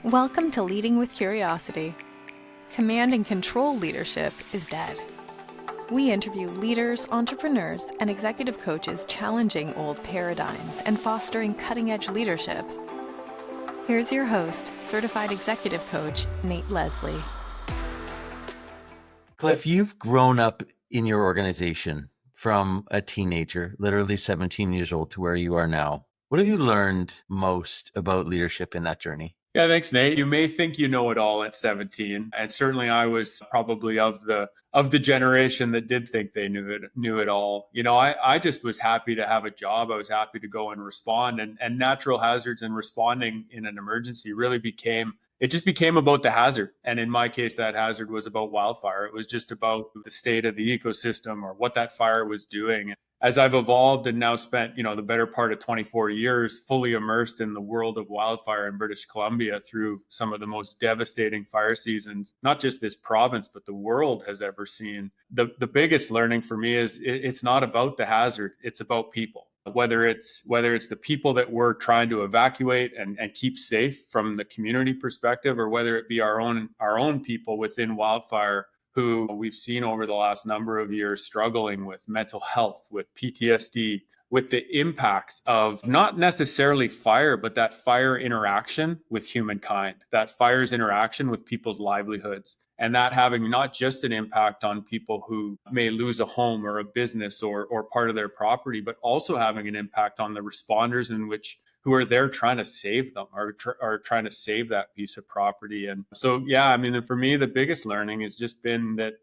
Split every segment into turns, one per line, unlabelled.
Welcome to Leading with Curiosity. Command and control leadership is dead. We interview leaders, entrepreneurs, and executive coaches challenging old paradigms and fostering cutting-edge leadership. Here's your host, certified executive coach, Nate Leslie.
Cliff, you've grown up in your organization from a teenager, literally 17 years old, to where you are now. What have you learned most about leadership in that journey?
Yeah, thanks, Nate. You may think you know it all at 17, and certainly I was probably of the generation that did think they knew it all. You know, I just was happy to have a job. I was happy to go and respond, and natural hazards and responding in an emergency really became about the hazard. And in my case, that hazard was about wildfire. It was just about the state of the ecosystem or what that fire was doing. As I've evolved and now spent, the better part of 24 years fully immersed in the world of wildfire in British Columbia through some of the most devastating fire seasons, not just this province, but the world has ever seen. The biggest learning for me is it's not about the hazard, it's about people. Whether it's the people that we're trying to evacuate and keep safe from the community perspective, or whether it be our own people within wildfire who we've seen over the last number of years struggling with mental health, with PTSD, with the impacts of not necessarily fire, but that fire interaction with humankind, that fire's interaction with people's livelihoods, and that having not just an impact on people who may lose a home or a business or part of their property, but also having an impact on the responders who are there trying to save them or trying to save that piece of property. And so, yeah, I mean, for me, the biggest learning has just been that,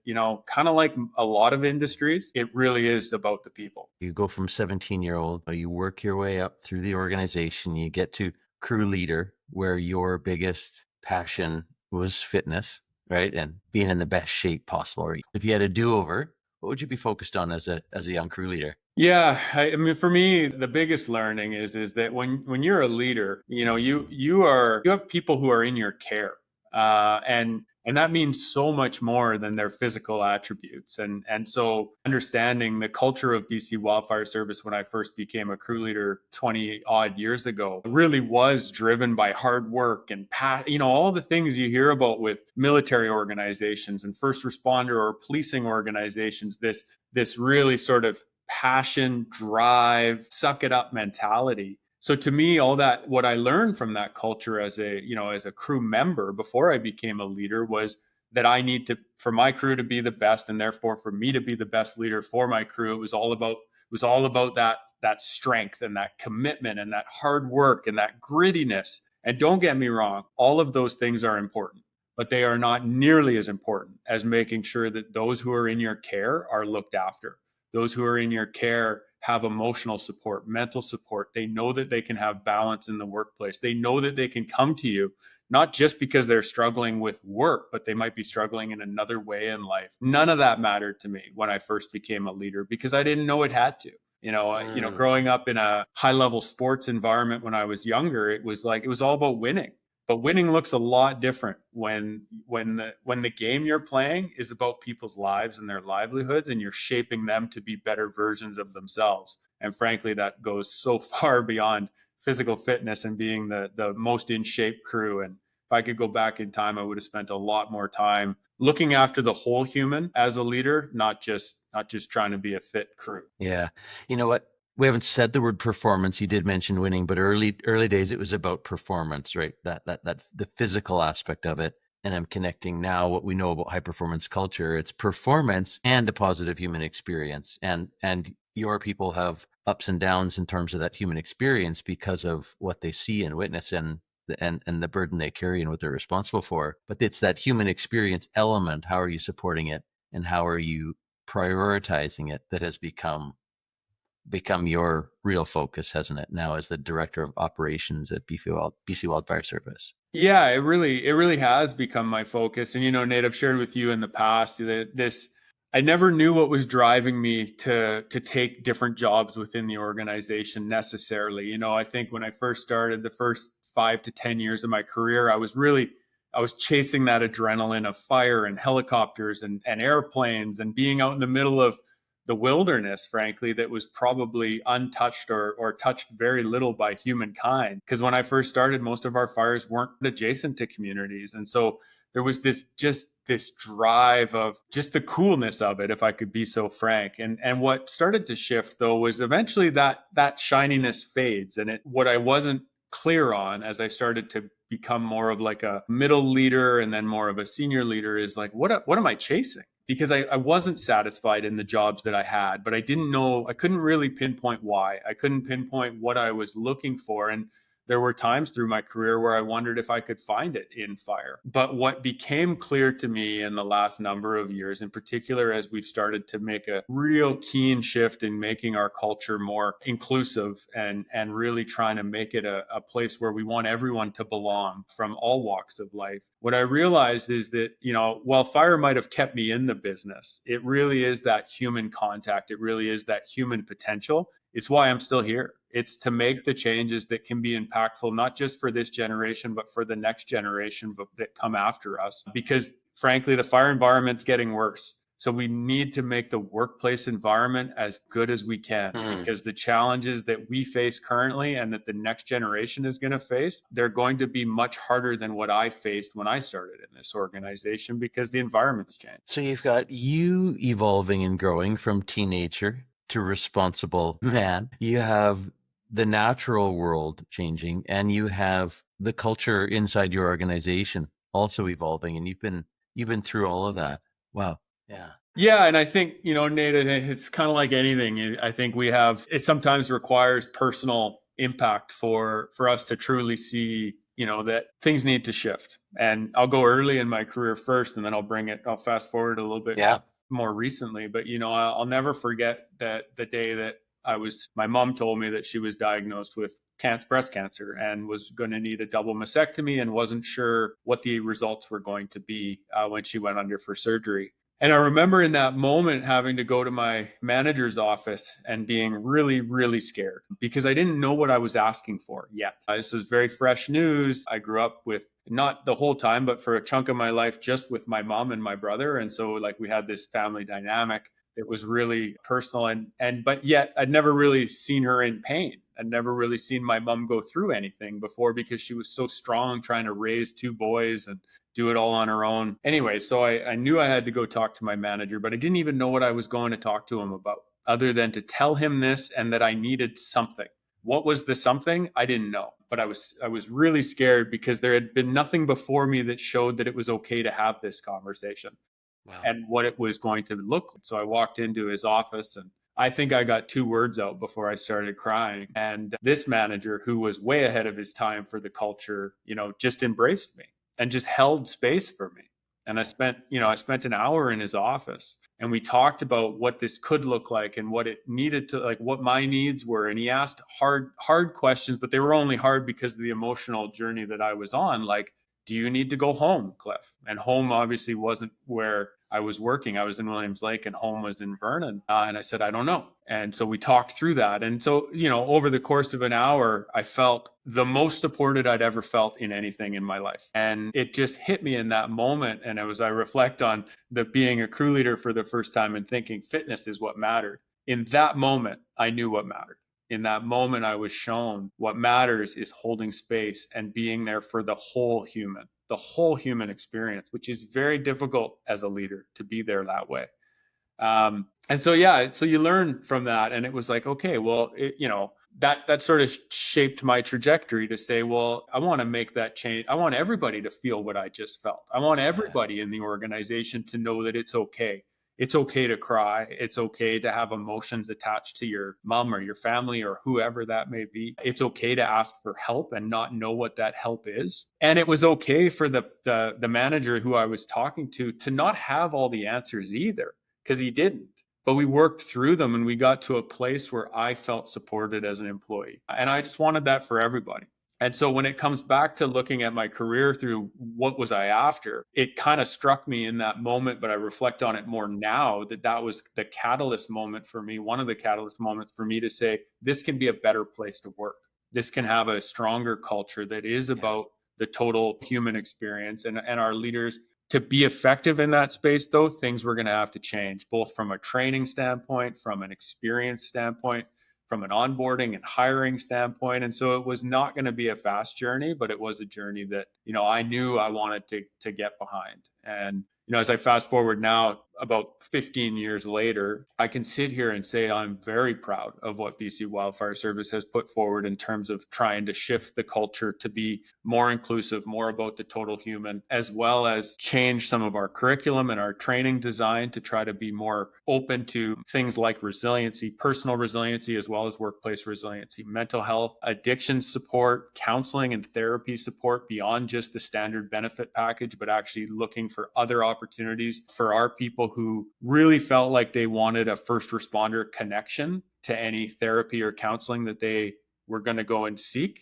kind of like a lot of industries, it really is about the people.
You go from 17-year-old, you work your way up through the organization, you get to crew leader, where your biggest passion was fitness, right? And being in the best shape possible. If you had a do-over, what would you be focused on as a young crew leader?
Yeah, I mean, for me, the biggest learning is that when you're a leader, you have people who are in your care, and that means so much more than their physical attributes. And so understanding the culture of BC Wildfire Service when I first became a crew leader 20 odd years ago really was driven by hard work and all the things you hear about with military organizations and first responder or policing organizations. This really sort of passion, drive, suck it up mentality. So to me, all that, what I learned from that culture as a crew member before I became a leader was that I need for my crew to be the best, and therefore for me to be the best leader for my crew. It was all about that strength and that commitment and that hard work and that grittiness. And don't get me wrong, all of those things are important, but they are not nearly as important as making sure that those who are in your care are looked after. Those who are in your care have emotional support, mental support. They know that they can have balance in the workplace. They know that they can come to you, not just because they're struggling with work, but they might be struggling in another way in life. None of that mattered to me when I first became a leader because I didn't know it had to. Growing up in a high-level sports environment when I was younger, it was all about winning. But winning looks a lot different when the game you're playing is about people's lives and their livelihoods, and you're shaping them to be better versions of themselves. And frankly, that goes so far beyond physical fitness and being the most in shape crew. And if I could go back in time, I would have spent a lot more time looking after the whole human as a leader, not just trying to be a fit crew.
Yeah. You know what? We haven't said the word performance. You did mention winning, but early days it was about performance, right? That the physical aspect of it. And I'm connecting now what we know about high performance culture. It's performance and a positive human experience. And your people have ups and downs in terms of that human experience because of what they see and witness and the burden they carry and what they're responsible for. But it's that human experience element. How are you supporting it? And how are you prioritizing it that has become your real focus, hasn't it, now as the director of operations at BC Wildfire Service?
Yeah, it really has become my focus. And, Nate, I've shared with you in the past that I never knew what was driving me to take different jobs within the organization necessarily. I think when I first started the first 5 to 10 years of my career, I was chasing that adrenaline of fire and helicopters and airplanes and being out in the middle of the wilderness, frankly, that was probably untouched or touched very little by humankind. Because when I first started, most of our fires weren't adjacent to communities. And so there was this drive of just the coolness of it, if I could be so frank. And what started to shift though was eventually that shininess fades. And what I wasn't clear on as I started to become more of like a middle leader and then more of a senior leader is like, what am I chasing? Because I wasn't satisfied in the jobs that I had, but I couldn't really pinpoint why. I couldn't pinpoint what I was looking for. And there were times through my career where I wondered if I could find it in fire. But what became clear to me in the last number of years, in particular, as we've started to make a real keen shift in making our culture more inclusive and really trying to make it a place where we want everyone to belong from all walks of life. What I realized is that, while fire might have kept me in the business, it really is that human contact. It really is that human potential. It's why I'm still here. It's to make the changes that can be impactful, not just for this generation, but for the next generation that come after us. Because frankly, the fire environment's getting worse. So we need to make the workplace environment as good as we can, because the challenges that we face currently and that the next generation is going to face, they're going to be much harder than what I faced when I started in this organization, because the environment's changed.
So you've got you evolving and growing from teenager to responsible man. You have the natural world changing, and you have the culture inside your organization also evolving, and you've been through all of that. Wow. Yeah.
Yeah. And I think, Nate, it's kind of like anything. I think it sometimes requires personal impact for us to truly see, that things need to shift. And I'll go early in my career first, and then I'll fast forward a little bit more recently. But, I'll never forget that the day that my mom told me that she was diagnosed with breast cancer and was going to need a double mastectomy and wasn't sure what the results were going to be when she went under for surgery. And I remember in that moment having to go to my manager's office and being really, really scared because I didn't know what I was asking for yet. This was very fresh news. I grew up with, not the whole time, but for a chunk of my life, just with my mom and my brother. And so we had this family dynamic. It was really personal but yet I'd never really seen her in pain. I'd never really seen my mom go through anything before because she was so strong trying to raise two boys and do it all on her own. Anyway, so I knew I had to go talk to my manager, but I didn't even know what I was going to talk to him about other than to tell him this and that I needed something. What was the something? I didn't know, but I was really scared because there had been nothing before me that showed that it was okay to have this conversation. Wow. And what it was going to look like. So I walked into his office and I think I got 2 words out before I started crying. And this manager, who was way ahead of his time for the culture, just embraced me and just held space for me. And I spent an hour in his office and we talked about what this could look like and what it needed to, like what my needs were. And he asked hard questions, but they were only hard because of the emotional journey that I was on. Like, do you need to go home, Cliff? And home obviously wasn't where I was working. I was in Williams Lake and home was in Vernon. And I said, I don't know. And so we talked through that. And so, over the course of an hour, I felt the most supported I'd ever felt in anything in my life. And it just hit me in that moment. And as I reflect on being a crew leader for the first time and thinking fitness is what mattered, in that moment, I knew what mattered. In that moment, I was shown what matters is holding space and being there for the whole human experience, which is very difficult as a leader to be there that way. And so, so you learn from that. And it was like, okay, well, that sort of shaped my trajectory to say, well, I want to make that change. I want everybody to feel what I just felt. I want everybody in the organization to know that it's okay. It's okay to cry. It's okay to have emotions attached to your mom or your family or whoever that may be. It's okay to ask for help and not know what that help is. And it was okay for the manager who I was talking to not have all the answers either, because he didn't. But we worked through them and we got to a place where I felt supported as an employee. And I just wanted that for everybody. And so when it comes back to looking at my career through what was I after, it kind of struck me in that moment, but I reflect on it more now that was the catalyst moment for me, one of the catalyst moments for me to say, this can be a better place to work. This can have a stronger culture that is about the total human experience and our leaders To be effective in that space, though, things were going to have to change, both from a training standpoint, from an experience standpoint, from an onboarding and hiring standpoint. And so it was not going to be a fast journey, but it was a journey that, I knew I wanted to get behind. And, as I fast forward now, about 15 years later, I can sit here and say I'm very proud of what BC Wildfire Service has put forward in terms of trying to shift the culture to be more inclusive, more about the total human, as well as change some of our curriculum and our training design to try to be more open to things like resiliency, personal resiliency, as well as workplace resiliency, mental health, addiction support, counseling and therapy support beyond just the standard benefit package, but actually looking for other opportunities for our people who really felt like they wanted a first responder connection to any therapy or counseling that they were going to go and seek.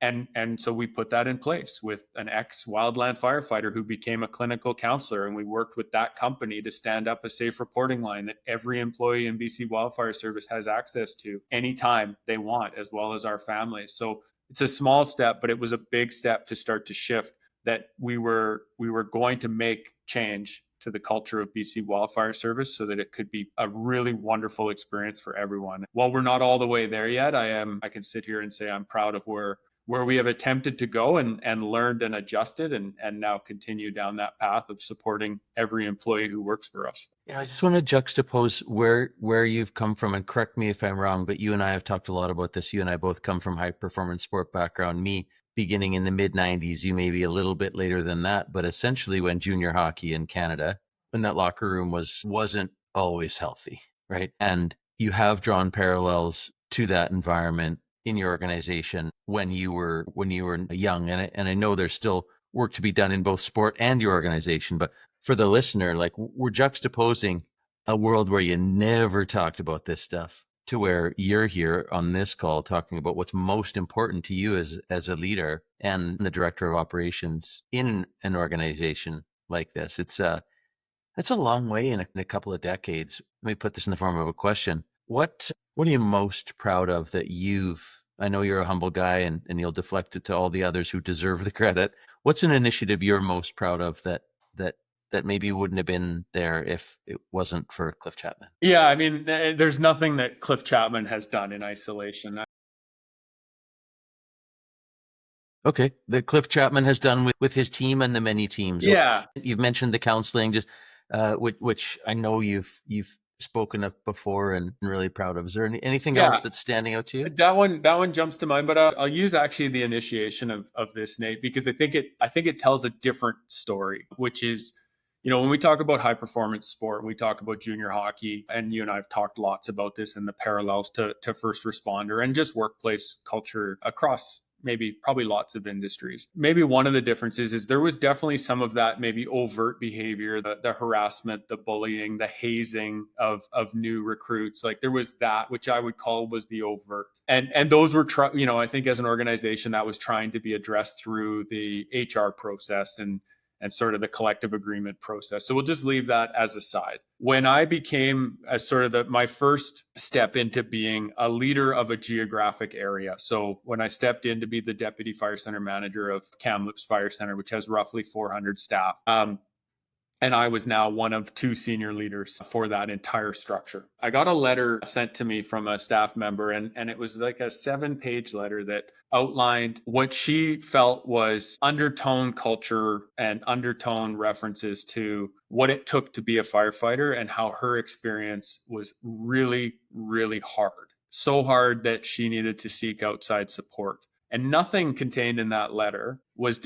And so we put that in place with an ex-wildland firefighter who became a clinical counselor. And we worked with that company to stand up a safe reporting line that every employee in BC Wildfire Service has access to anytime they want, as well as our families. So it's a small step, but it was a big step to start to shift that we were going to make change to the culture of BC Wildfire Service so that it could be a really wonderful experience for everyone. While we're not all the way there yet, I can sit here and say I'm proud of where we have attempted to go and learned and adjusted and now continue down that path of supporting every employee who works for us.
I just want to juxtapose where you've come from, and correct me if I'm wrong, but you and I have talked a lot about this. You and I both come from high performance sport background. Me beginning in the mid 90s, you maybe a little bit later than that, but essentially when junior hockey in Canada, when that locker room wasn't always healthy, right? And you have drawn parallels to that environment in your organization when you were young, and I know there's still work to be done in both sport and your organization, but for the listener, like, we're juxtaposing a world where you never talked about this stuff to where you're here on this call talking about what's most important to you as a leader and the director of operations in an organization like this. That's a long way in a couple of decades. Let me put this in the form of a question. What are you most proud of that I know you're a humble guy and you'll deflect it to all the others who deserve the credit. What's an initiative you're most proud of that maybe wouldn't have been there if it wasn't for Cliff Chapman?
Yeah, I mean, there's nothing that Cliff Chapman has done in isolation.
Okay, that Cliff Chapman has done with his team and the many teams.
Yeah.
You've mentioned the counseling, just which I know you've spoken of before and really proud of. Is there anything else that's standing out to you?
That one jumps to mind, but I'll use actually the initiation of this, Nate, because I think it tells a different story, which is, when we talk about high performance sport, we talk about junior hockey, and you and I have talked lots about this and the parallels to first responder and just workplace culture across probably lots of industries. Maybe one of the differences is there was definitely some of that maybe overt behavior, the harassment, the bullying, the hazing of new recruits. Like, there was that, which I would call was the overt. And those were, I think as an organization that was trying to be addressed through the HR process and sort of the collective agreement process. So we'll just leave that as a side. When I became my first step into being a leader of a geographic area. So when I stepped in to be the deputy fire center manager of Kamloops Fire Center, which has roughly 400 staff, and I was now one of two senior leaders for that entire structure. I got a letter sent to me from a staff member, and it was like a 7-page letter that outlined what she felt was undertone culture and undertone references to what it took to be a firefighter and how her experience was really, really hard. So hard that she needed to seek outside support. And nothing contained in that letter was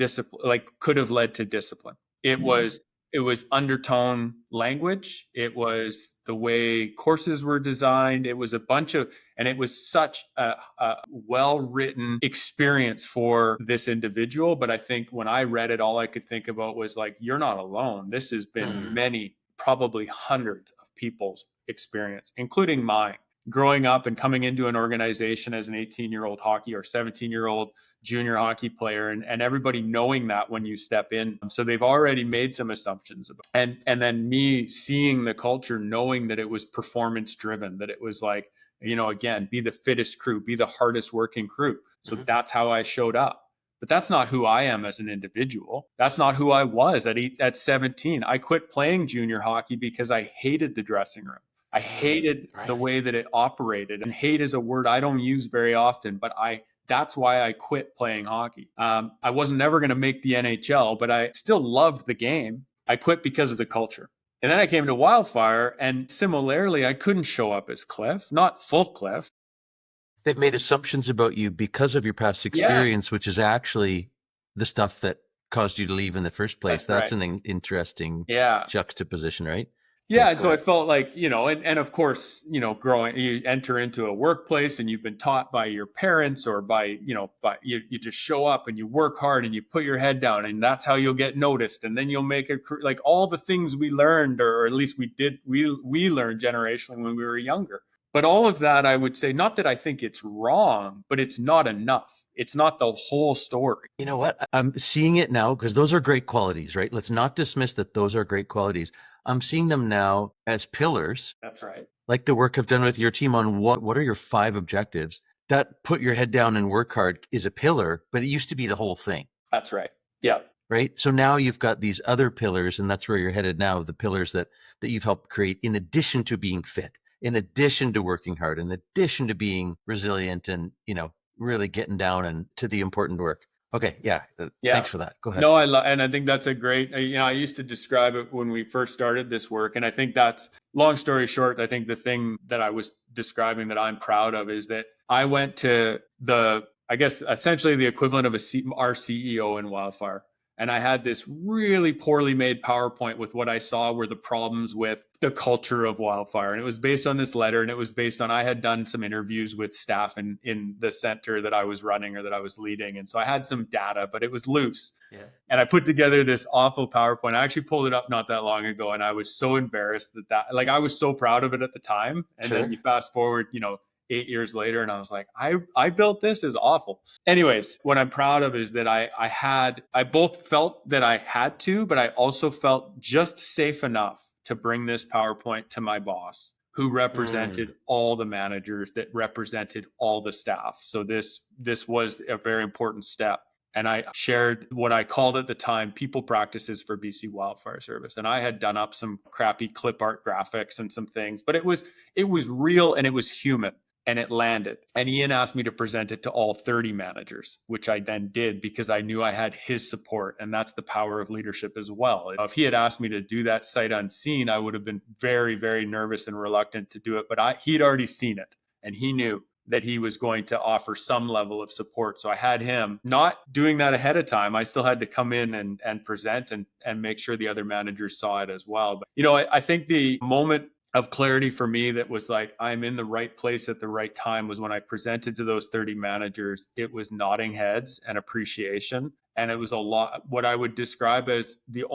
could have led to discipline. It was undertone language. It was the way courses were designed. It was and it was such a well-written experience for this individual. But I think when I read it, all I could think about was like, you're not alone. This has been many, probably hundreds of people's experience, including mine. Growing up and coming into an organization as an 18-year-old hockey or 17-year-old junior hockey player, and everybody knowing that when you step in. So they've already made some assumptions about it. And then me seeing the culture, knowing that it was performance driven, that it was like, again, be the fittest crew, be the hardest working crew. So that's how I showed up. But that's not who I am as an individual. That's not who I was at 17. I quit playing junior hockey because I hated the dressing room. I hated the way that it operated. And hate is a word I don't use very often, but that's why I quit playing hockey. I wasn't never going to make the NHL, but I still loved the game. I quit because of the culture. And then I came to Wildfire, and similarly, I couldn't show up as Cliff, not full Cliff.
They've made assumptions about you because of your past experience, which is actually the stuff that caused you to leave in the first place. That's
right.
an interesting juxtaposition, right?
Yeah. And so I felt like, and of course, growing, you enter into a workplace and you've been taught by your parents or by you just show up and you work hard and you put your head down and that's how you'll get noticed. And then you'll make like all the things we learned, or at least we learned generationally when we were younger. But all of that, I would say, not that I think it's wrong, but it's not enough. It's not the whole story.
You know what? I'm seeing it now because those are great qualities, right? Let's not dismiss that those are great qualities. I'm seeing them now as pillars.
That's right.
Like the work I've done with your team on what are your 5 objectives. That put your head down and work hard is a pillar, but it used to be the whole thing.
That's right. Yeah.
Right. So now you've got these other pillars, and that's where you're headed now, the pillars that you've helped create in addition to being fit, in addition to working hard, in addition to being resilient and, really getting down and to the important work. Okay. Yeah. Thanks for that. Go ahead.
No, and I think that's a great, I used to describe it when we first started this work. And I think that's, long story short, I think the thing that I was describing that I'm proud of is that I went to I guess, essentially the equivalent of our CEO in Wildfire. And I had this really poorly made PowerPoint with what I saw were the problems with the culture of Wildfire. And it was based on this letter, and it was based on, I had done some interviews with staff in the center that I was running or that I was leading. And so I had some data, but it was loose. Yeah. And I put together this awful PowerPoint. I actually pulled it up not that long ago, and I was so embarrassed that like I was so proud of it at the time. And then you fast forward, 8 years later, and I was like, I built this is awful. Anyways, what I'm proud of is that I both felt that I had to, but I also felt just safe enough to bring this PowerPoint to my boss, who represented all the managers, that represented all the staff. So this was a very important step. And I shared what I called at the time people practices for BC Wildfire Service. And I had done up some crappy clip art graphics and some things, but it was real and it was human. And it landed. And Ian asked me to present it to all 30 managers, which I then did because I knew I had his support. And that's the power of leadership as well. If he had asked me to do that sight unseen, I would have been very, very nervous and reluctant to do it. But he'd already seen it, and he knew that he was going to offer some level of support. So I had him not doing that ahead of time. I still had to come in and present and make sure the other managers saw it as well. But, I think the moment of clarity for me that was like, I'm in the right place at the right time was when I presented to those 30 managers. It was nodding heads and appreciation. And it was a lot, what I would describe as the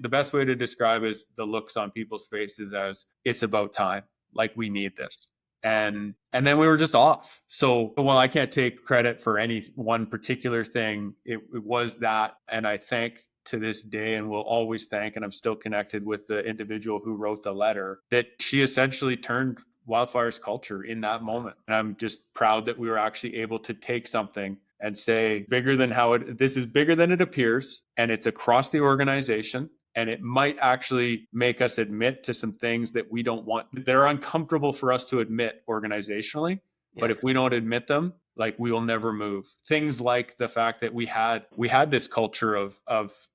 best way to describe is the looks on people's faces as it's about time. Like, we need this. And then we were just off. So while I can't take credit for any one particular thing, it was that. And I thank to this day, and will always thank, and I'm still connected with the individual who wrote the letter, that she essentially turned Wildfire's culture in that moment. And I'm just proud that we were actually able to take something and say, this is bigger than it appears, and it's across the organization. And it might actually make us admit to some things that we don't want. They're uncomfortable for us to admit organizationally. Yeah. But if we don't admit them, like, we will never move. Things like the fact that we had this culture of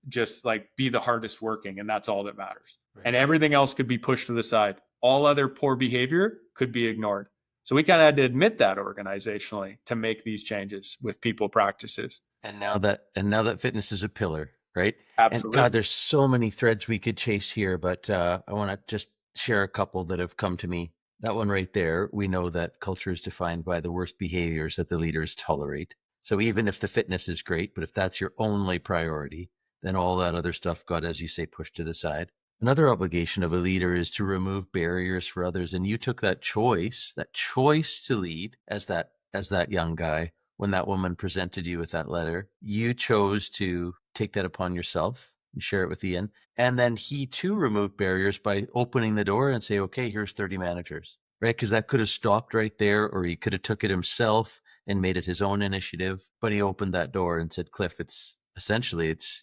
just like be the hardest working, and that's all that matters. Right. And everything else could be pushed to the side. All other poor behavior could be ignored. So we kind of had to admit that organizationally to make these changes with people practices.
And now that fitness is a pillar, right?
Absolutely.
And God, there's so many threads we could chase here, but I want to just share a couple that have come to me. That one right there, we know that culture is defined by the worst behaviors that the leaders tolerate. So even if the fitness is great, but if that's your only priority, then all that other stuff got, as you say, pushed to the side. Another obligation of a leader is to remove barriers for others. And you took that choice to lead as that young guy. When that woman presented you with that letter, you chose to take that upon yourself and share it with Ian. And then he too removed barriers by opening the door and say, okay, here's 30 managers, right? Because that could have stopped right there, or he could have took it himself and made it his own initiative. But he opened that door and said, Cliff, it's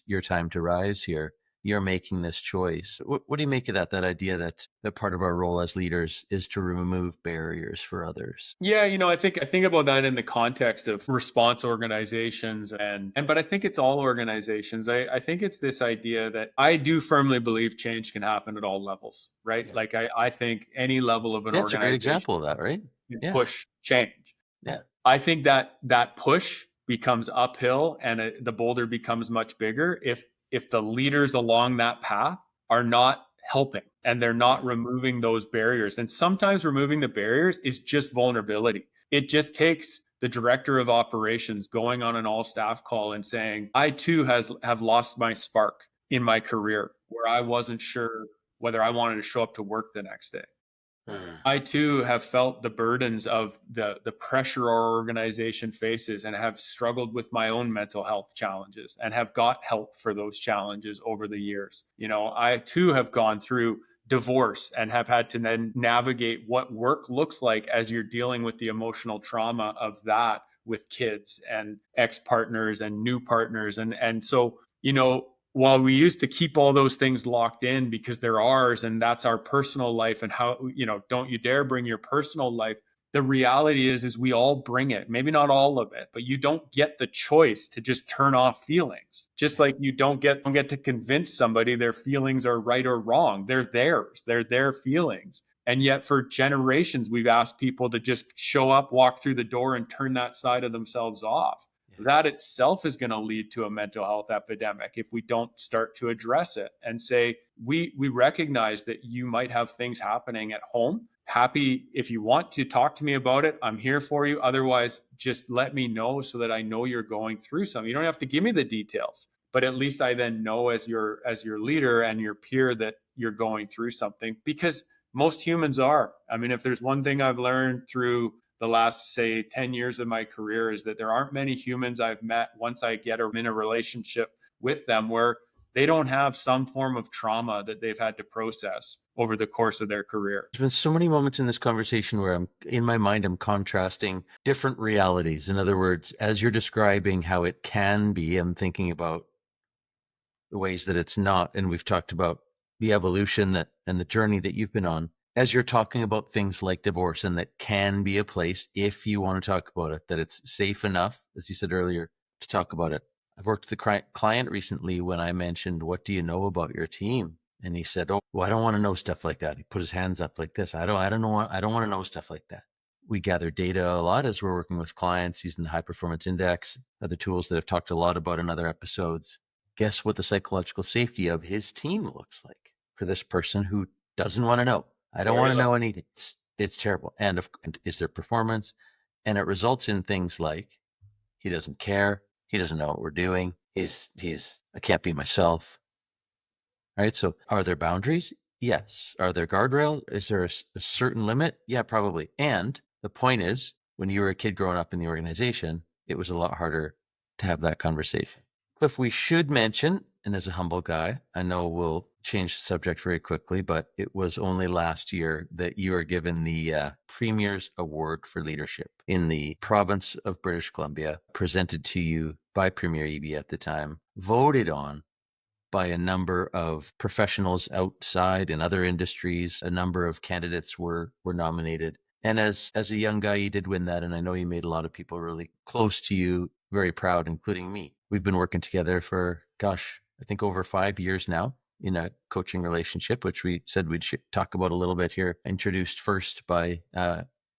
your time to rise here. You're making this choice. What do you make of that idea that part of our role as leaders is to remove barriers for others?
Yeah, I think about that in the context of response organizations but I think it's all organizations. I think it's this idea that I do firmly believe change can happen at all levels, right?
Yeah.
Like I think any level of an
That's a great
organization
example of that, right?
can
Yeah.
push change.
Yeah.
I think that push becomes uphill and the boulder becomes much bigger if the leaders along that path are not helping and they're not removing those barriers. And sometimes removing the barriers is just vulnerability. It just takes the director of operations going on an all staff call and saying, I too have lost my spark in my career where I wasn't sure whether I wanted to show up to work the next day. I too have felt the burdens of the pressure our organization faces and have struggled with my own mental health challenges and have got help for those challenges over the years. I too have gone through divorce and have had to then navigate what work looks like as you're dealing with the emotional trauma of that with kids and ex-partners and new partners. And so, while we used to keep all those things locked in because they're ours and that's our personal life and how, don't you dare bring your personal life. The reality is we all bring it, maybe not all of it, but you don't get the choice to just turn off feelings. Just like you don't get to convince somebody their feelings are right or wrong. They're theirs. They're their feelings. And yet for generations, we've asked people to just show up, walk through the door and turn that side of themselves off. That itself is going to lead to a mental health epidemic if we don't start to address it and say, we recognize that you might have things happening at home. Happy if you want to talk to me about it. I'm here for you. Otherwise, just let me know so that I know you're going through something. You don't have to give me the details, but at least I then know as your leader and your peer that you're going through something, because most humans are. I mean, if there's one thing I've learned through the last, say, 10 years of my career is that there aren't many humans I've met once I get in a relationship with them where they don't have some form of trauma that they've had to process over the course of their career.
There's been so many moments in this conversation where I'm contrasting different realities. In other words, as you're describing how it can be, I'm thinking about the ways that it's not. And we've talked about the evolution and the journey that you've been on. As you're talking about things like divorce, and that can be a place, if you want to talk about it, that it's safe enough, as you said earlier, to talk about it. I've worked with a client recently when I mentioned, what do you know about your team? And he said, oh, well, I don't want to know stuff like that. He put his hands up like this. I don't want to know stuff like that. We gather data a lot as we're working with clients using the high performance index, other tools that I've talked a lot about in other episodes. Guess what the psychological safety of his team looks like for this person who doesn't want to know. I don't want to know anything. It's terrible. And is there performance? And it results in things like he doesn't care. He doesn't know what we're doing. I can't be myself. Right. So are there boundaries? Yes. Are there guardrails? Is there a certain limit? Yeah, probably. And the point is, when you were a kid growing up in the organization, it was a lot harder to have that conversation. Cliff, we should mention, and as a humble guy, I know we'll change the subject very quickly, but it was only last year that you were given the Premier's Award for Leadership in the province of British Columbia, presented to you by Premier Eby at the time, voted on by a number of professionals outside in other industries. A number of candidates were nominated. And as a young guy, you did win that. And I know you made a lot of people really close to you very proud, including me. We've been working together for, I think over 5 years now in a coaching relationship, which we said we'd talk about a little bit here. Introduced first by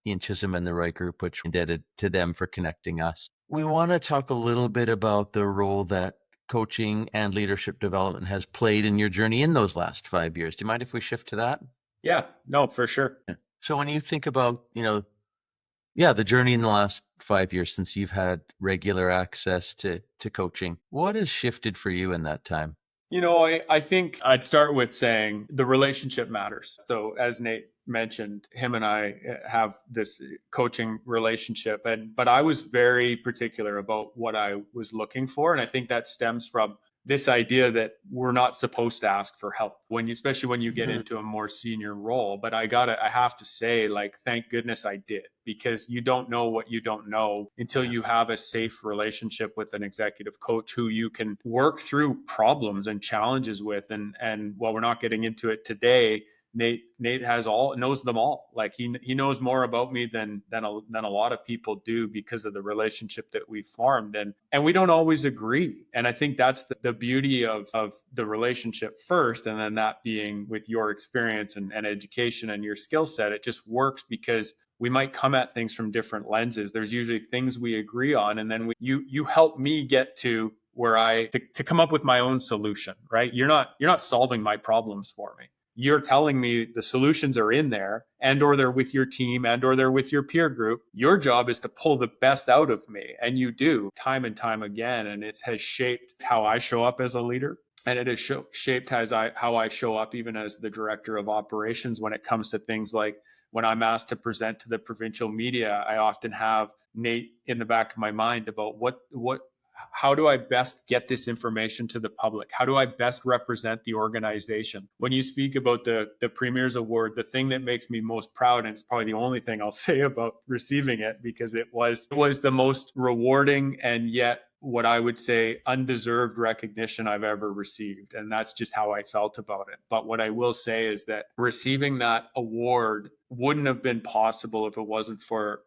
Ian Chisholm and the Right Group, which we're indebted to them for connecting us. We want to talk a little bit about the role that coaching and leadership development has played in your journey in those last 5 years. Do you mind if we shift to that?
Yeah, no, for sure.
So when you think about, the journey in the last 5 years since you've had regular access to coaching, what has shifted for you in that time?
I think I'd start with saying the relationship matters. So as Nate mentioned, him and I have this coaching relationship, but I was very particular about what I was looking for. And I think that stems from this idea that we're not supposed to ask for help especially when you get into a more senior role. But I have to say, like, thank goodness I did, because you don't know what you don't know until you have a safe relationship with an executive coach who you can work through problems and challenges with. And while we're not getting into it today, Nate knows them all. Like he knows more about me than a lot of people do, because of the relationship that we formed, and we don't always agree. And I think that's the beauty of the relationship first, and then that being with your experience and education and your skill set. It just works because we might come at things from different lenses. There's usually things we agree on, and then you help me get to where to come up with my own solution, right? You're not solving my problems for me. You're telling me the solutions are in there, and or they're with your team, and or they're with your peer group. Your job is to pull the best out of me, and you do time and time again. And it has shaped how I show up as a leader, and it has shaped how I show up even as the director of operations when it comes to things like when I'm asked to present to the provincial media. I often have Nate in the back of my mind about how do I best get this information to the public? How do I best represent the organization? When you speak about the Premier's Award, the thing that makes me most proud, and it's probably the only thing I'll say about receiving it, because it was the most rewarding and yet what I would say undeserved recognition I've ever received. And that's just how I felt about it. But what I will say is that receiving that award wouldn't have been possible if it wasn't for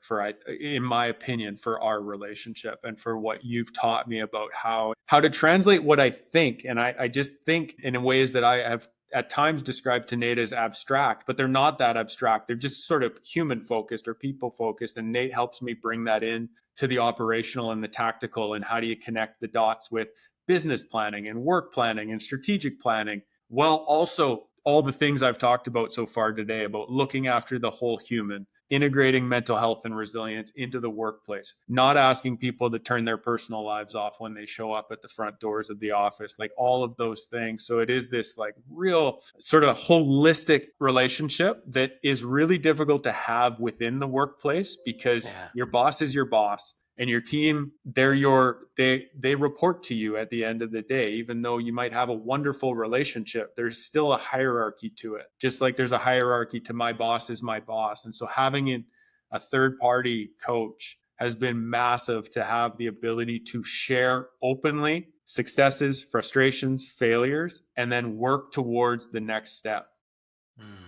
in my opinion, for our relationship and for what you've taught me about how to translate what I think. And I just think in ways that I have at times described to Nate as abstract, but they're not that abstract. They're just sort of human focused or people focused. And Nate helps me bring that in to the operational and the tactical, and how do you connect the dots with business planning and work planning and strategic planning, while also all the things I've talked about so far today about looking after the whole human, integrating mental health and resilience into the workplace, not asking people to turn their personal lives off when they show up at the front doors of the office, like all of those things. So it is this like real sort of holistic relationship that is really difficult to have within the workplace, because your boss is your boss. And your team, they report to you at the end of the day. Even though you might have a wonderful relationship, there's still a hierarchy to it. Just like there's a hierarchy to my boss is my boss. And so having a third party coach has been massive, to have the ability to share openly successes, frustrations, failures, and then work towards the next step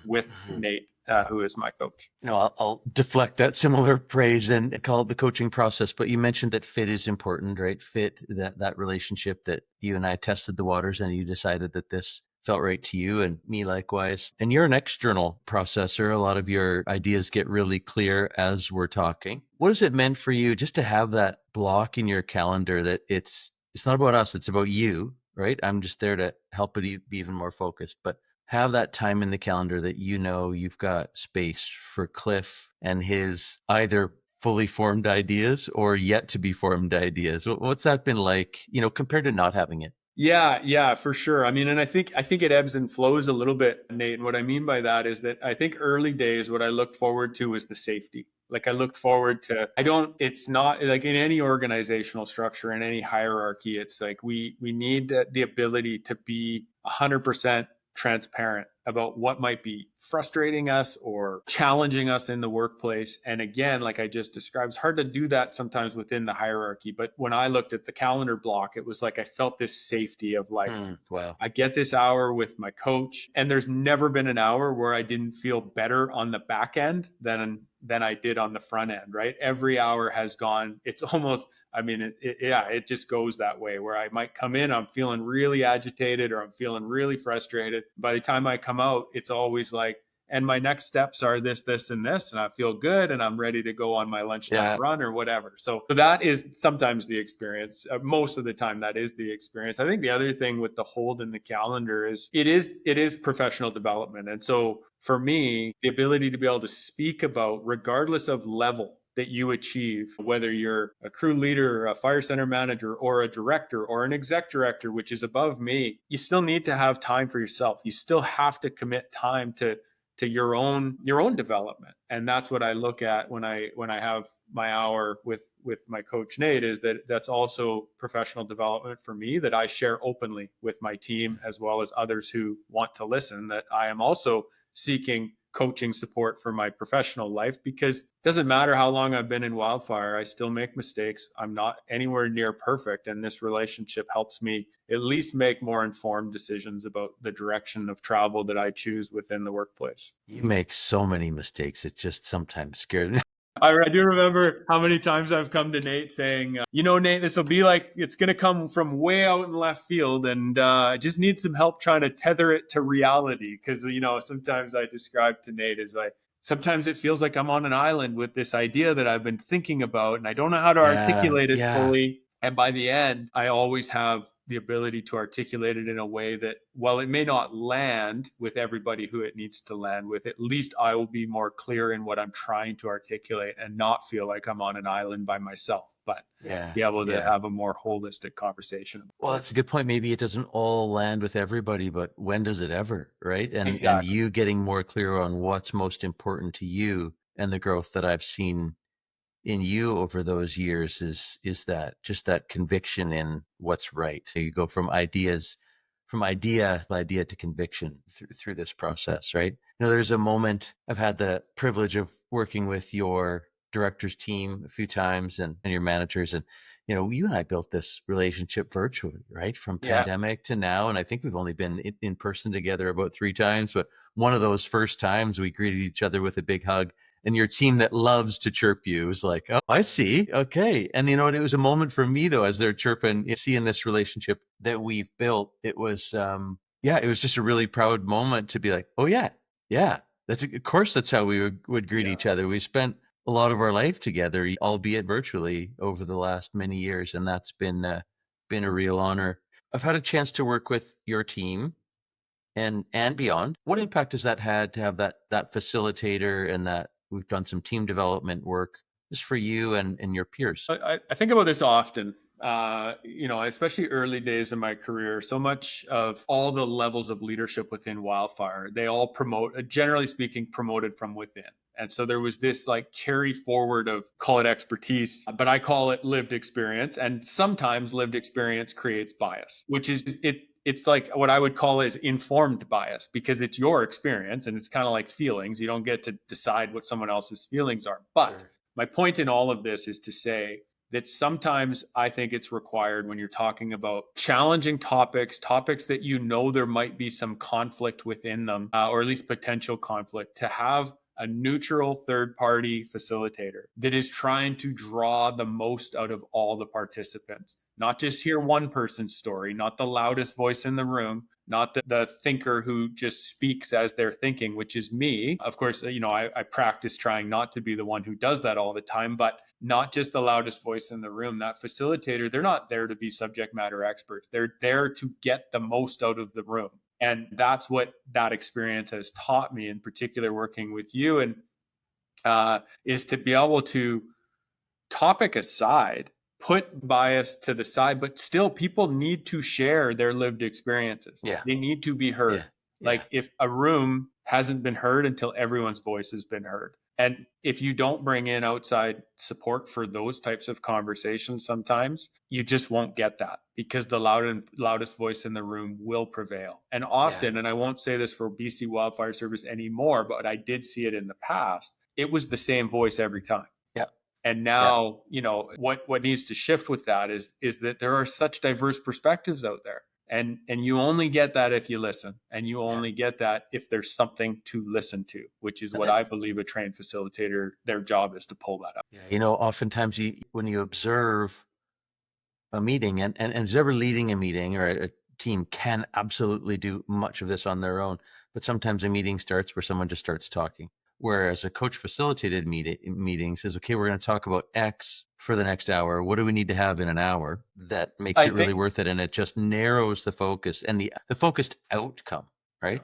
with Nate, who is my coach.
I'll deflect that similar praise and call it the coaching process. But you mentioned that fit is important, right? Fit, that relationship that you and I tested the waters, and you decided that this felt right to you, and me likewise. And you're an external processor. A lot of your ideas get really clear as we're talking. What has it meant for you just to have that block in your calendar that it's not about us, it's about you, right? I'm just there to help it be even more focused. But have that time in the calendar that you've got space for Cliff and his either fully formed ideas or yet to be formed ideas. What's that been like, compared to not having it?
Yeah, for sure. I mean, and I think it ebbs and flows a little bit, Nate. And what I mean by that is that I think early days, what I looked forward to was the safety. Like I looked forward to, it's not like in any organizational structure, in any hierarchy, it's like we need the ability to be 100% transparent about what might be frustrating us or challenging us in the workplace. And again, like I just described, it's hard to do that sometimes within the hierarchy. But when I looked at the calendar block, it was like I felt this safety of like,
wow,
I get this hour with my coach, and there's never been an hour where I didn't feel better on the back end than I did on the front end, right? Every hour has gone, it's almost, it just goes that way, where I might come in, I'm feeling really agitated or I'm feeling really frustrated. By the time I come out, it's always like, and my next steps are this, and this, and I feel good and I'm ready to go on my lunchtime run or whatever. So that is sometimes the experience. Most of the time, that is the experience. I think the other thing with the hold in the calendar is it is professional development. And so for me, the ability to be able to speak about, regardless of level that you achieve, whether you're a crew leader, a fire center manager, or a director, or an exec director, which is above me, you still need to have time for yourself. You still have to commit time to to your own development. And that's what I look at when I have my hour with my coach Nate, is that that's also professional development for me, that I share openly with my team as well as others who want to listen, that I am also seeking coaching support for my professional life, because it doesn't matter how long I've been in wildfire, I still make mistakes. I'm not anywhere near perfect. And this relationship helps me at least make more informed decisions about the direction of travel that I choose within the workplace.
You make so many mistakes. It just sometimes scares me.
I do remember how many times I've come to Nate saying, Nate, this will be like, it's going to come from way out in left field, and I just need some help trying to tether it to reality. Because, sometimes I describe to Nate as like, sometimes it feels like I'm on an island with this idea that I've been thinking about, and I don't know how to articulate it fully. And by the end, I always have the ability to articulate it in a way that, while it may not land with everybody who it needs to land with, at least I will be more clear in what I'm trying to articulate and not feel like I'm on an island by myself, but be able to have a more holistic conversation.
Well, that's a good point. Maybe it doesn't all land with everybody, but when does it ever, right? And
Exactly.
And you getting more clear on what's most important to you, and the growth that I've seen in you over those years is that, just that conviction in what's right. So you go from idea to conviction through this process, right? There's a moment, I've had the privilege of working with your directors team a few times, and your managers, and you and I built this relationship virtually, right? From pandemic to now. And I think we've only been in person together about 3 times, but one of those first times we greeted each other with a big hug. And your team that loves to chirp you was like, oh, I see. Okay. And it was a moment for me, though, as they're chirping, seeing this relationship that we've built. It was, it was just a really proud moment to be like, oh, yeah. Of course, that's how we would greet each other. We spent a lot of our life together, albeit virtually, over the last many years. And that's been a real honor. I've had a chance to work with your team and beyond. What impact has that had to have that facilitator, and that we've done some team development work just for you and your peers?
I think about this often, especially early days in my career. So much of all the levels of leadership within wildfire, they all generally speaking, promoted from within. And so there was this like carry forward of, call it expertise, but I call it lived experience. And sometimes lived experience creates bias, which is it's like what I would call is informed bias, because it's your experience, and it's kind of like feelings. You don't get to decide what someone else's feelings are. But my point in all of this is to say that sometimes I think it's required, when you're talking about challenging topics that there might be some conflict within them, or at least potential conflict, to have a neutral third-party facilitator that is trying to draw the most out of all the participants. Not just hear one person's story, not the loudest voice in the room, not the thinker who just speaks as they're thinking, which is me. Of course, I practice trying not to be the one who does that all the time, but not just the loudest voice in the room. That facilitator, they're not there to be subject matter experts. They're there to get the most out of the room. And that's what that experience has taught me, in particular working with you, and is to be able to, topic aside, put bias to the side, but still people need to share their lived experiences. They need to be heard. Like if a room hasn't been heard until everyone's voice has been heard. And if you don't bring in outside support for those types of conversations, sometimes you just won't get that, because the loudest voice in the room will prevail. And often, and I won't say this for BC Wildfire Service anymore, but I did see it in the past, it was the same voice every time. And now, what needs to shift with that is that there are such diverse perspectives out there. And you only get that if you listen, and you only get that if there's something to listen to, which is what I believe a trained facilitator, their job is to pull that up.
Oftentimes when you observe a meeting, and whoever leading a meeting or a team can absolutely do much of this on their own, but sometimes a meeting starts where someone just starts talking. Whereas a coach facilitated meeting says, okay, we're going to talk about X for the next hour. What do we need to have in an hour that makes it really worth it? And it just narrows the focus and the focused outcome, right?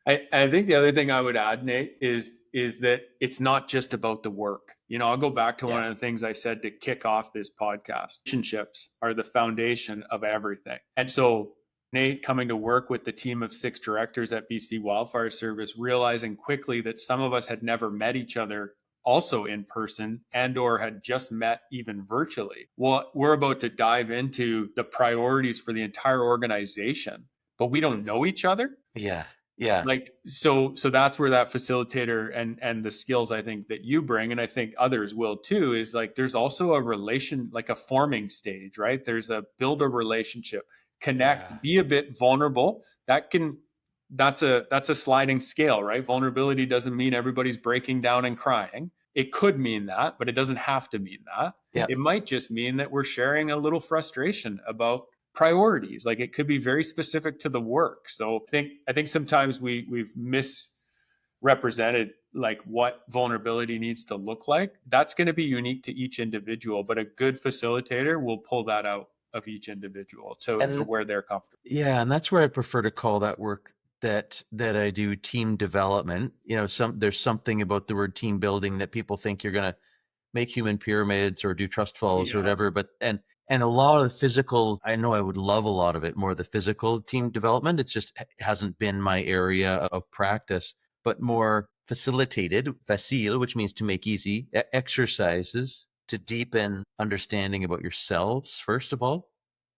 I think the other thing I would add, Nate, is that it's not just about the work. I'll go back to one of the things I said to kick off this podcast. Relationships are the foundation of everything. And so Nate coming to work with the team of 6 directors at BC Wildfire Service, realizing quickly that some of us had never met each other also in person and or had just met even virtually. Well, we're about to dive into the priorities for the entire organization, but we don't know each other.
Yeah. Yeah.
Like, so that's where that facilitator and the skills I think that you bring, and I think others will too, is like there's also a relation, like a forming stage, right? There's a build a relationship, connect,
Yeah.
be a bit vulnerable. That's a sliding scale, right? Vulnerability doesn't mean everybody's breaking down and crying. It could mean that, but it doesn't have to mean that.
Yeah.
It might just mean that we're sharing a little frustration about priorities. Like it could be very specific to the work. So I think sometimes we've misrepresented like what vulnerability needs to look like. That's going to be unique to each individual, but a good facilitator will pull that out of each individual to
And
where they're comfortable.
yeah, and that's where I prefer to call that work that I do team development. There's something about the word team building that people think you're going to make human pyramids or do trust falls or
Yeah.
whatever. But and a lot of the physical, I know I would love a lot of it, more the physical team development. It's just hasn't been my area of practice, but more facilitated, facile, which means to make easy, exercises to deepen understanding about yourselves, first of all.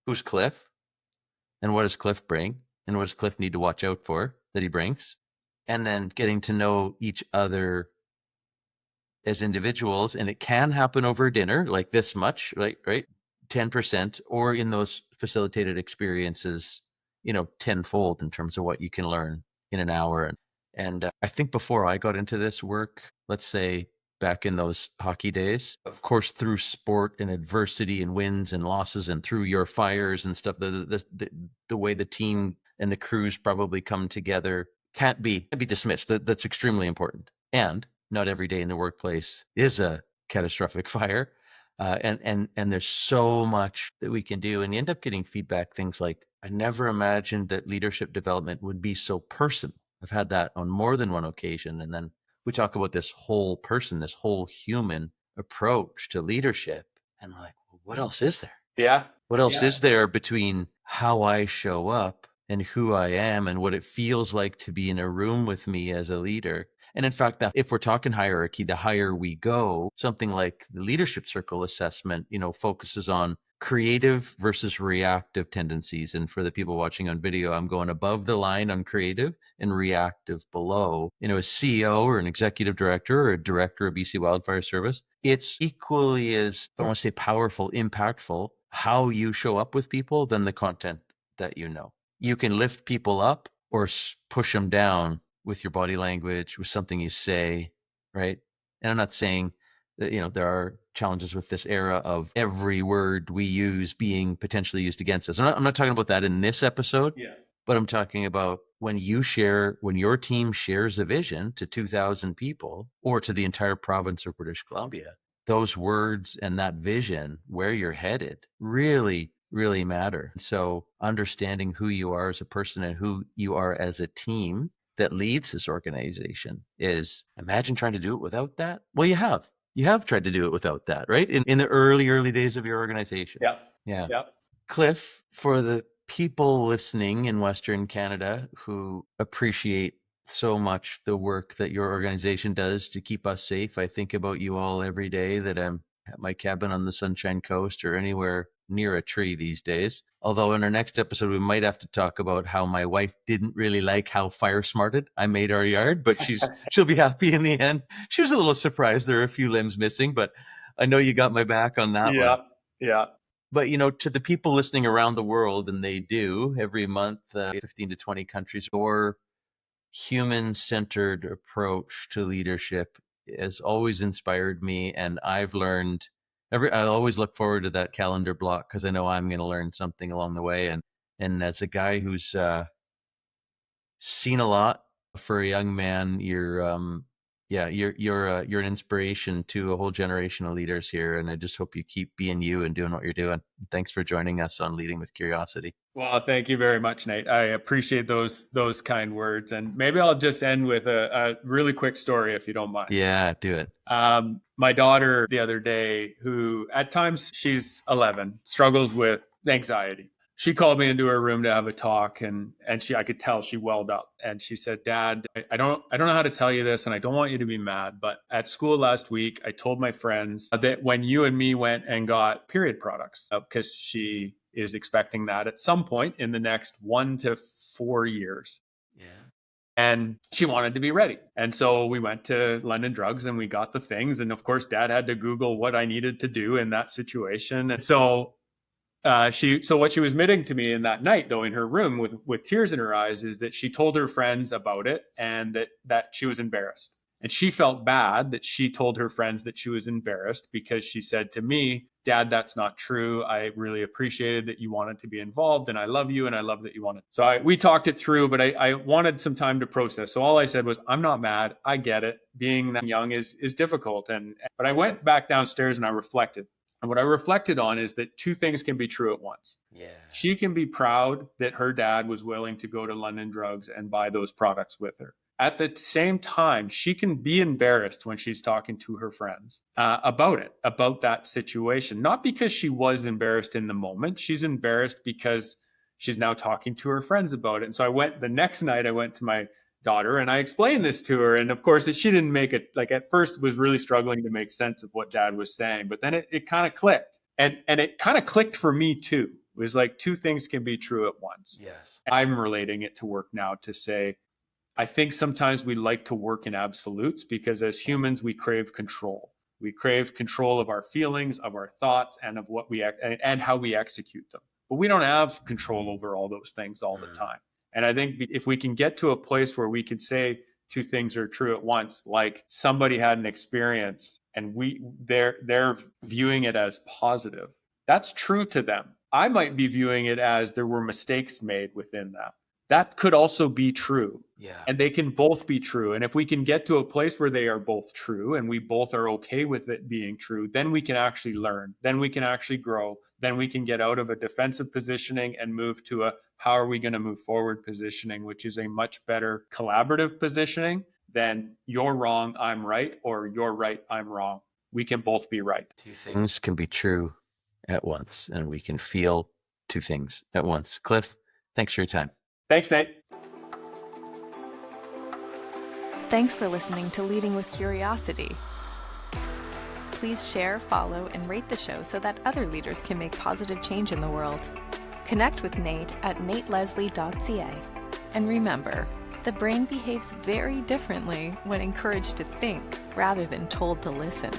Who's Cliff? And what does Cliff bring? And what does Cliff need to watch out for that he brings? And then getting to know each other as individuals. And it can happen over dinner, like this much, right? 10%, or in those facilitated experiences, tenfold in terms of what you can learn in an hour. And I think before I got into this work, let's say back in those hockey days, of course, through sport and adversity and wins and losses and through your fires and stuff, the way the team and the crews probably come together can't be dismissed. That's extremely important. And not every day in the workplace is a catastrophic fire. And there's so much that we can do. And you end up getting feedback, things like, I never imagined that leadership development would be so personal. I've had that on more than one occasion. And then we talk about this whole person, this whole human approach to leadership. And we're like, well, what else is there?
Yeah.
What else is there between how I show up and who I am and what it feels like to be in a room with me as a leader? And in fact, if we're talking hierarchy, the higher we go, something like the leadership circle assessment, focuses on creative versus reactive tendencies. And for the people watching on video, I'm going above the line on creative and reactive below. A CEO or an executive director or a director of BC Wildfire Service, it's equally as, I don't want to say powerful, impactful, how you show up with people than the content that you know. You can lift people up or push them down with your body language, with something you say, right? And I'm not saying that, there are challenges with this era of every word we use being potentially used against us. I'm not talking about that in this episode, but I'm talking about when your team shares a vision to 2,000 people or to the entire province of British Columbia, those words and that vision, where you're headed, really, really matter. So understanding who you are as a person and who you are as a team that leads this organization is, imagine trying to do it without that. Well, you have tried to do it without that, right? In the early days of your organization. Yeah. Cliff, for the people listening in Western Canada who appreciate so much the work that your organization does to keep us safe, I think about you all every day that I'm at my cabin on the Sunshine Coast or anywhere near a tree these days. Although in our next episode, we might have to talk about how my wife didn't really like how fire smarted I made our yard, but she'll be happy in the end. She was a little surprised there are a few limbs missing, but I know you got my back on that one.
Yeah.
But, to the people listening around the world, and they do every month, 15 to 20 countries, your human-centered approach to leadership has always inspired me. And I've learned I always look forward to that calendar block because I know I'm going to learn something along the way. And as a guy who's seen a lot for a young man, you're an inspiration to a whole generation of leaders here. And I just hope you keep being you and doing what you're doing. Thanks for joining us on Leading with Curiosity.
Well, thank you very much, Nate. I appreciate those kind words. And maybe I'll just end with a really quick story, if you don't mind.
Yeah, do it.
My daughter the other day, who at times she's 11, struggles with anxiety. she called me into her room to have a talk, and I could tell she welled up, and she said, "Dad, I don't know how to tell you this, and I don't want you to be mad, but at school last week, I told my friends that when you and me went and got period products, because she is expecting that at some point in the next 1 to 4 years."
Yeah.
And she wanted to be ready. And so we went to London Drugs and we got the things. And of course, Dad had to Google what I needed to do in that situation. And so what she was admitting to me in that night, though, in her room with tears in her eyes, is that she told her friends about it and that she was embarrassed. And she felt bad that she told her friends that she was embarrassed, because she said to me, "Dad, that's not true. I really appreciated that you wanted to be involved, and I love you, and I love that you wanted." So we talked it through, but I wanted some time to process. So all I said was, "I'm not mad. I get it. Being that young is difficult." But I went back downstairs and I reflected. And what I reflected on is that two things can be true at once.
Yeah.
She can be proud that her dad was willing to go to London Drugs and buy those products with her. At the same time, she can be embarrassed when she's talking to her friends about that situation. Not because she was embarrassed in the moment. She's embarrassed because she's now talking to her friends about it. And so the next night I went to my daughter and I explained this to her. And of course, she didn't make it, like, at first was really struggling to make sense of what Dad was saying, but then it kind of clicked. And it kind of clicked for me too. It was like two things can be true at once.
Yes.
I'm relating it to work now to say, I think sometimes we like to work in absolutes because as humans, we crave control. We crave control of our feelings, of our thoughts, and of and how we execute them. But we don't have control over all those things all the time. And I think if we can get to a place where we can say two things are true at once, like somebody had an experience and they're viewing it as positive, that's true to them. I might be viewing it as there were mistakes made within that. That could also be true.
Yeah.
And they can both be true. And if we can get to a place where they are both true and we both are okay with it being true, then we can actually learn. Then we can actually grow. Then we can get out of a defensive positioning and move to a how are we going to move forward positioning, which is a much better collaborative positioning than you're wrong, I'm right, or you're right, I'm wrong. We can both be right.
Two things can be true at once, and we can feel two things at once. Cliff, thanks for your time.
Thanks, Nate.
Thanks for listening to Leading with Curiosity. Please share, follow, and rate the show so that other leaders can make positive change in the world. Connect with Nate at nateleslie.ca. And remember, the brain behaves very differently when encouraged to think rather than told to listen.